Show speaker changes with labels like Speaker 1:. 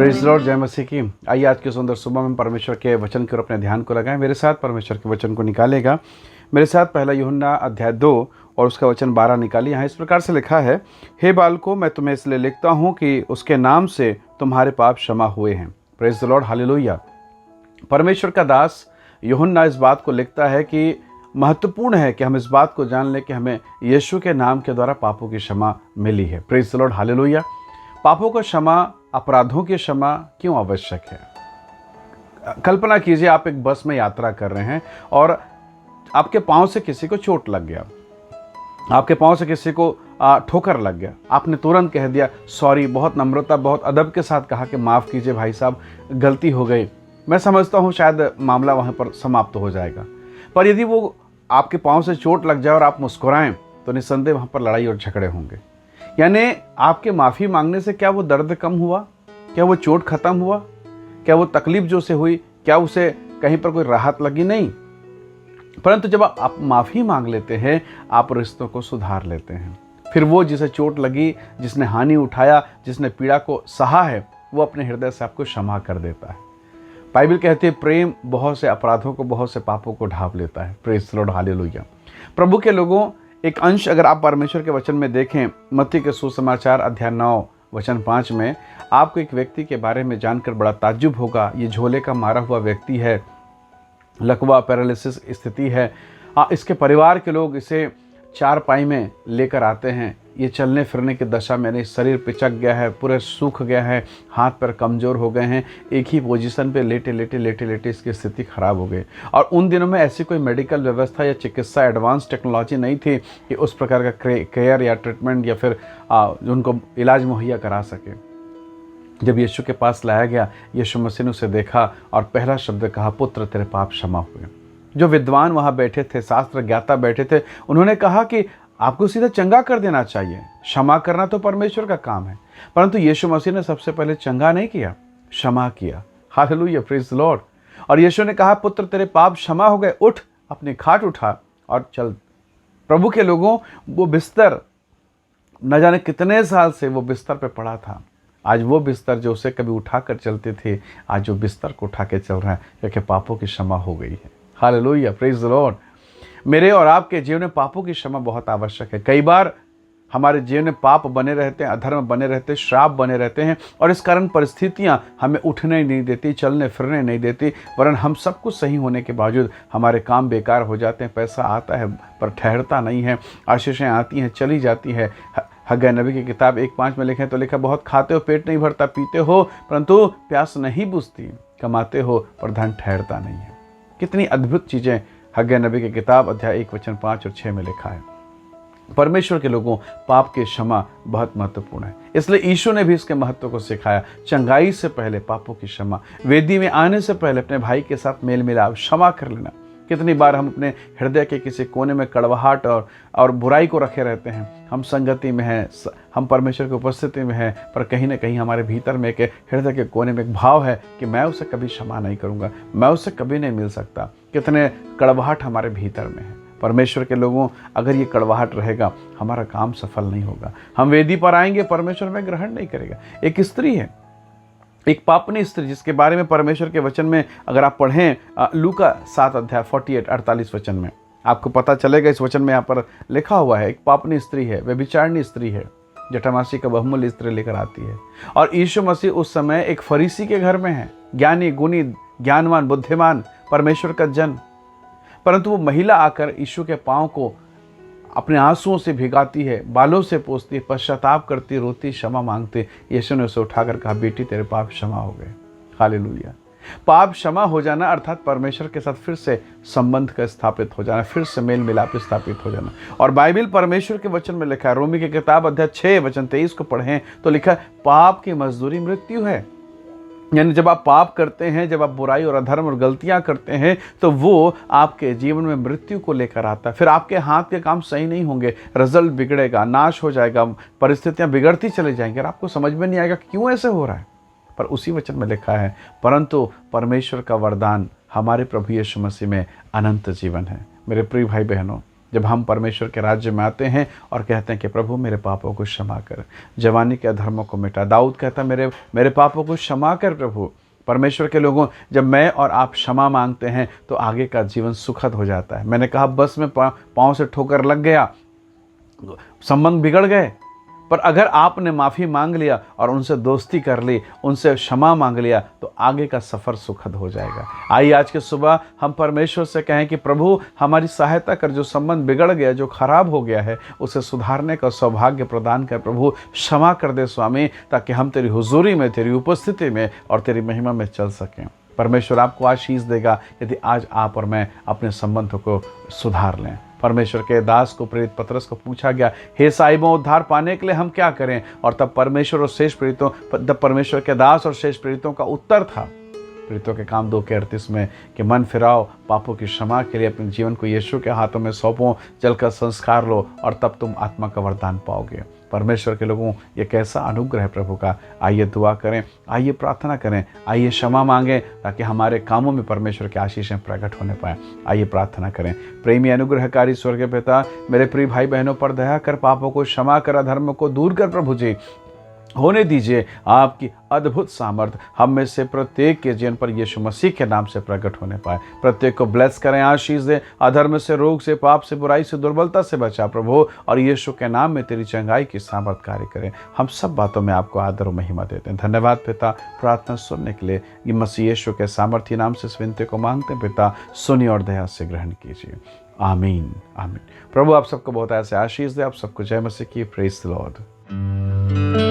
Speaker 1: Praise Lord, जय मसीह की। आइए आज की सुंदर सुबह में परमेश्वर के वचन की ओर अपने ध्यान को लगाएं। मेरे साथ परमेश्वर के वचन को निकालेगा। मेरे साथ पहला यूहन्ना अध्याय 2 और उसका वचन 12 निकालिए। यहाँ इस प्रकार से लिखा है, हे बालकों, मैं तुम्हें इसलिए लिखता हूँ कि उसके नाम से तुम्हारे पाप क्षमा हुए हैं। Praise the lord, hallelujah. परमेश्वर का दास यूहन्ना इस बात को लिखता है कि महत्वपूर्ण है कि हम इस बात को जान लें कि हमें यीशु के नाम के द्वारा पापों की क्षमा मिली है। Praise the lord, hallelujah. पापों का क्षमा, अपराधों की क्षमा क्यों आवश्यक है? कल्पना कीजिए, आप एक बस में यात्रा कर रहे हैं और आपके पांव से किसी को चोट लग गया, आपके पांव से किसी को ठोकर लग गया। आपने तुरंत कह दिया सॉरी, बहुत नम्रता, बहुत अदब के साथ कहा कि माफ़ कीजिए भाई साहब, गलती हो गई। मैं समझता हूँ शायद मामला वहाँ पर समाप्त हो जाएगा। पर यदि वो आपके पांव से चोट लग जाए और आप मुस्कुराएं तो निस्संदेह वहाँ पर लड़ाई और झगड़े होंगे। यानी आपके माफ़ी मांगने से क्या वो दर्द कम हुआ? क्या वो चोट ख़त्म हुआ? क्या वो तकलीफ जो से हुई, क्या उसे कहीं पर कोई राहत लगी? नहीं। परंतु जब आप माफ़ी मांग लेते हैं, आप रिश्तों को सुधार लेते हैं। फिर वो जिसे चोट लगी, जिसने हानि उठाया, जिसने पीड़ा को सहा है, वो अपने हृदय से आपको क्षमा कर देता है। बाइबल कहती है प्रेम बहुत से अपराधों को, बहुत से पापों को ढांप लेता है। Praise the lord, hallelujah. प्रभु के लोगों, एक अंश अगर आप परमेश्वर के वचन में देखें, मत्ती के सुसमाचार अध्याय 9 वचन 5 में आपको एक व्यक्ति के बारे में जानकर बड़ा ताज्जुब होगा। ये झोले का मारा हुआ व्यक्ति है, लकवा पैरालिसिस स्थिति है। इसके परिवार के लोग इसे चारपाई में लेकर आते हैं। ये चलने फिरने की दशा में नहीं, शरीर पिचक गया है, पूरे सूख गया है, हाथ पैर कमज़ोर हो गए हैं, एक ही पोजीशन पे लेटे लेटे इसकी स्थिति ख़राब हो गई। और उन दिनों में ऐसी कोई मेडिकल व्यवस्था या चिकित्सा एडवांस टेक्नोलॉजी नहीं थी कि उस प्रकार का केयर या ट्रीटमेंट या फिर उनको इलाज मुहैया करा सके। जब यीशु के पास लाया गया, यीशु मसीह ने उसे देखा और पहला शब्द कहा, पुत्र तेरे पाप क्षमा हुए। जो विद्वान वहाँ बैठे थे, शास्त्र ज्ञाता बैठे थे, उन्होंने कहा कि आपको सीधा चंगा कर देना चाहिए, क्षमा करना तो परमेश्वर का काम है। परंतु यीशु मसीह ने सबसे पहले चंगा नहीं किया, क्षमा किया। Hallelujah, praise the Lord. और यीशु ने कहा, पुत्र तेरे पाप क्षमा हो गए, उठ, अपनी खाट उठा और चल। प्रभु के लोगों, वो बिस्तर न जाने कितने साल से वो बिस्तर पे पड़ा था। आज वो बिस्तर जो उसे कभी उठा कर चलते थे, आज जो बिस्तर को उठा के चल रहा है, क्योंकि पापों की क्षमा हो गई है। Hallelujah, praise the Lord. मेरे और आपके जीवन में पापों की क्षमा बहुत आवश्यक है। कई बार हमारे जीवन में पाप बने रहते हैं, अधर्म बने रहते हैं, श्राप बने रहते हैं, और इस कारण परिस्थितियां हमें उठने नहीं देती, चलने फिरने नहीं देती, वरन हम सब कुछ सही होने के बावजूद हमारे काम बेकार हो जाते हैं। पैसा आता है पर ठहरता नहीं है, आशीषें आती हैं चली जाती है। हग्गाई नबी की किताब 1:5 में लिखे तो लिखा, बहुत खाते हो पेट नहीं भरता, पीते हो परंतु प्यास नहीं बुझती, कमाते हो पर धन ठहरता नहीं है। कितनी अद्भुत चीज़ें हग्गाई नबी की किताब अध्याय 1 वचन 5 और 6 में लिखा है। परमेश्वर के लोगों, पाप की क्षमा बहुत महत्वपूर्ण है। इसलिए यीशु ने भी इसके महत्व को सिखाया। चंगाई से पहले पापों की क्षमा, वेदी में आने से पहले अपने भाई के साथ मेल मिलाप, क्षमा कर लेना। कितनी बार हम अपने हृदय के किसी कोने में कड़वाहट और बुराई को रखे रहते हैं। हम संगति में हैं, हम परमेश्वर की उपस्थिति में हैं, पर कहीं ना कहीं हमारे भीतर में एक हृदय के कोने में एक भाव है कि मैं उसे कभी क्षमा नहीं करूँगा, मैं उससे कभी नहीं मिल सकता। कितने कड़वाहट हमारे भीतर में है। परमेश्वर के लोगों, अगर ये कड़वाहट रहेगा, हमारा काम सफल नहीं होगा। हम वेदी पर आएंगे, परमेश्वर में ग्रहण नहीं करेगा। एक स्त्री है, एक पापनी स्त्री, जिसके बारे में परमेश्वर के वचन में अगर आप पढ़ें, लूका 7 अध्याय 48-48 वचन में आपको पता चलेगा। इस वचन में यहाँ पर लिखा हुआ है, एक पापनी स्त्री है, व्यभिचारिणी स्त्री है, जटामासी का बहुमूल्य स्त्री लेकर आती है। और यीशु मसीह उस समय एक फरीसी के घर में है, ज्ञानी, गुणी, ज्ञानवान, बुद्धिमान, परमेश्वर का जन। परंतु वो महिला आकर यीशु के पाँव को अपने आंसुओं से भिगाती है, बालों से पोंछती है, पश्चाताप करती, रोती, क्षमा मांगती। यीशु ने उसे उठाकर कहा, बेटी तेरे पाप क्षमा हो गए। हालेलुया। पाप क्षमा हो जाना अर्थात परमेश्वर के साथ फिर से संबंध का स्थापित हो जाना, फिर से मेल मिलाप स्थापित हो जाना। और बाइबल परमेश्वर के वचन में लिखा है, रोमी की किताब अध्याय 6 वचन 23 को पढ़ें तो लिखा है, पाप की मजदूरी मृत्यु है। यानी जब आप पाप करते हैं, जब आप बुराई और अधर्म और गलतियां करते हैं, तो वो आपके जीवन में मृत्यु को लेकर आता है। फिर आपके हाथ के काम सही नहीं होंगे, रिजल्ट बिगड़ेगा, नाश हो जाएगा, परिस्थितियां बिगड़ती चली जाएंगी और आपको समझ में नहीं आएगा क्यों ऐसे हो रहा है। पर उसी वचन में लिखा है, परंतु परमेश्वर का वरदान हमारे प्रभु यीशु मसीह में अनंत जीवन है। मेरे प्रिय भाई बहनों, जब हम परमेश्वर के राज्य में आते हैं और कहते हैं कि प्रभु मेरे पापों को क्षमा कर, जवानी के अधर्मों को मिटा। दाऊद कहता मेरे मेरे पापों को क्षमा कर प्रभु। परमेश्वर के लोगों, जब मैं और आप क्षमा मांगते हैं तो आगे का जीवन सुखद हो जाता है। मैंने कहा बस में पाँव से ठोकर लग गया, संबंध बिगड़ गए, पर अगर आपने माफ़ी मांग लिया और उनसे दोस्ती कर ली, उनसे क्षमा मांग लिया, तो आगे का सफ़र सुखद हो जाएगा। आइए आज के सुबह हम परमेश्वर से कहें कि प्रभु हमारी सहायता कर, जो संबंध बिगड़ गया, जो खराब हो गया है, उसे सुधारने का सौभाग्य प्रदान कर प्रभु। क्षमा कर दे स्वामी, ताकि हम तेरी हुजूरी में, तेरी उपस्थिति में और तेरी महिमा में चल सकें। परमेश्वर आपको आशीष देगा यदि आज आप और मैं अपने संबंधों को सुधार लें। परमेश्वर के दास को, प्रेरित पतरस को पूछा गया, हे साहिबों, उद्धार पाने के लिए हम क्या करें? और तब परमेश्वर के दास और शेष प्रेरितों का उत्तर था, प्रेरितों के काम 2:38 में, कि मन फिराओ, पापों की क्षमा के लिए अपने जीवन को यीशु के हाथों में सौंपो, जलकर संस्कार लो और तब तुम आत्मा का वरदान पाओगे। परमेश्वर के लोगों, ये कैसा अनुग्रह है प्रभु का। आइए दुआ करें, आइए प्रार्थना करें, आइए क्षमा मांगें, ताकि हमारे कामों में परमेश्वर की आशीषें प्रकट होने पाए। आइए प्रार्थना करें। प्रेमी अनुग्रहकारी स्वर्गीय पिता, मेरे प्रिय भाई बहनों पर दया कर, पापों को क्षमा कर, अधर्म को दूर कर प्रभु जी। होने दीजिए आपकी अद्भुत सामर्थ हम में से प्रत्येक के जीवन पर यीशु मसीह के नाम से प्रकट होने पाए। प्रत्येक को ब्लेस करें, आशीष दें, अधर्म से, रोग से, पाप से, बुराई से, दुर्बलता से बचा प्रभु, और यीशु के नाम में तेरी चंगाई की सामर्थ कार्य करें। हम सब बातों में आपको आदर और महिमा देते हैं। धन्यवाद पिता, प्रार्थना सुनने के लिए। ये मसीह यीशु के सामर्थी नाम से इस विनती को मांगते हैं पिता, सुनिए और दया से ग्रहण कीजिए। आमीन आमीन। प्रभु आप सबको बहुत ऐसे आशीष दे। आप सबको जय मसीह की। Praise the Lord.